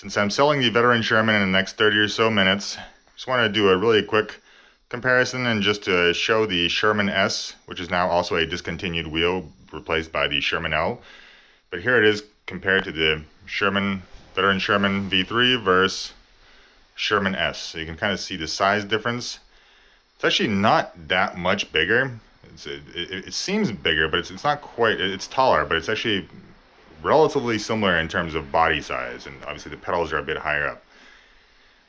Since I'm selling the Veteran Sherman in the next 30 or so minutes, just want to do a really quick comparison and just to show the Sherman S, which is now also a discontinued wheel replaced by the Sherman L. But here it is compared to the Veteran Sherman V3 versus Sherman S. So you can kind of see the size difference. It's actually not that much bigger. It seems bigger, but it's not quite. It's taller, but it's actually relatively similar in terms of body size, and obviously the pedals are a bit higher up.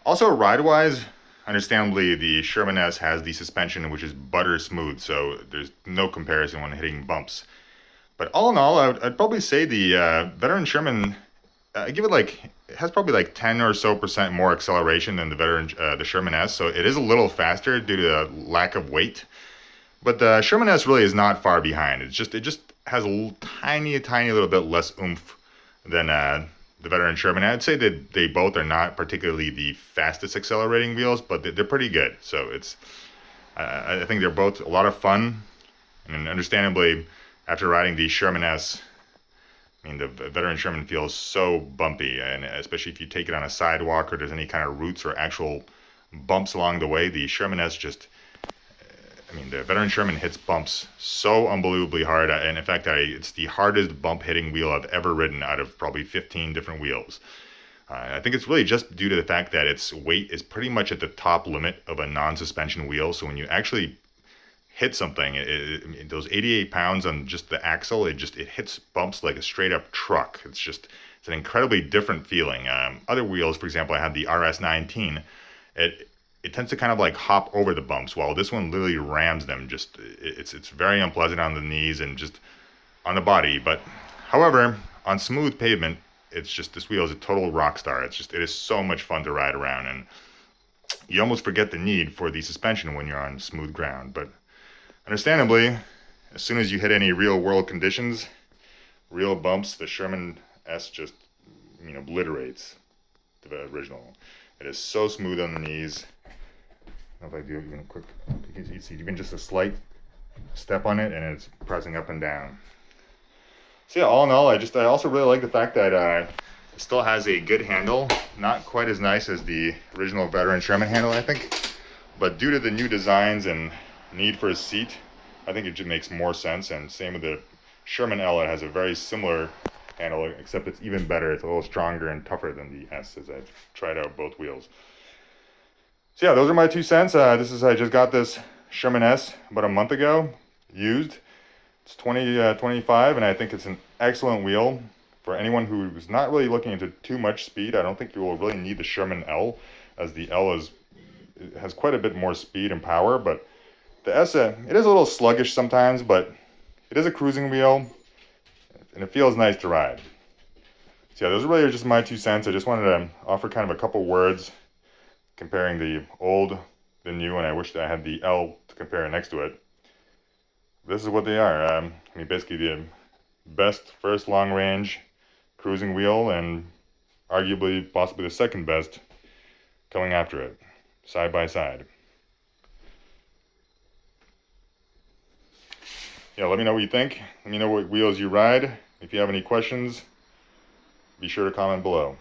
Also, ride-wise, understandably, the Sherman S has the suspension, which is butter smooth, so there's no comparison when hitting bumps. But all in all, I'd probably say the Veteran Sherman, it has probably like 10 or so % more acceleration than the Sherman S, so it is a little faster due to the lack of weight. But the Sherman S really is not far behind. It just has a tiny little bit less oomph than the Veteran Sherman. I'd say that they both are not particularly the fastest accelerating wheels, but they're pretty good. So I think they're both a lot of fun, and understandably, after riding the Sherman S, I mean, the Veteran Sherman feels so bumpy, and especially if you take it on a sidewalk or there's any kind of roots or actual bumps along the way, the Sherman S the Veteran Sherman hits bumps so unbelievably hard, and in fact, it's the hardest bump hitting wheel I've ever ridden out of probably 15 different wheels. I think it's really just due to the fact that its weight is pretty much at the top limit of a non-suspension wheel, so when you actually hit something, those 88 pounds on just the axle, it hits bumps like a straight up truck. It's an incredibly different feeling. Other wheels, for example, I had the RS19, it tends to kind of like hop over the bumps, while this one literally rams them. It's very unpleasant on the knees and just on the body. But however, on smooth pavement, this wheel is a total rock star. It is so much fun to ride around, and you almost forget the need for the suspension when you're on smooth ground. But understandably, as soon as you hit any real world conditions, real bumps, the Sherman S just obliterates the original. It is so smooth on the knees. If I do even a quick, you can see even just a slight step on it and it's pressing up and down. So yeah, all in all, I also really like the fact that it still has a good handle. Not quite as nice as the original Veteran Sherman handle, I think, but due to the new designs and need for a seat, I think it just makes more sense. And same with the Sherman L, it has a very similar handle, except it's even better. It's a little stronger and tougher than the S, as I've tried out both wheels. So yeah, those are my 2 cents. I just got this Sherman S about a month ago, used. It's 2025, and I think it's an excellent wheel for anyone who's not really looking into too much speed. I don't think you will really need the Sherman L, as the L has quite a bit more speed and power, but the S, it is a little sluggish sometimes, but it is a cruising wheel, and it feels nice to ride. So yeah, those are really just my 2 cents. I just wanted to offer kind of a couple words comparing the old, the new, and I wish that I had the L to compare next to it. This is what they are. Basically the best first long range cruising wheel, and arguably possibly the second best coming after it, side by side. Yeah, let me know what you think. Let me know what wheels you ride. If you have any questions, be sure to comment below.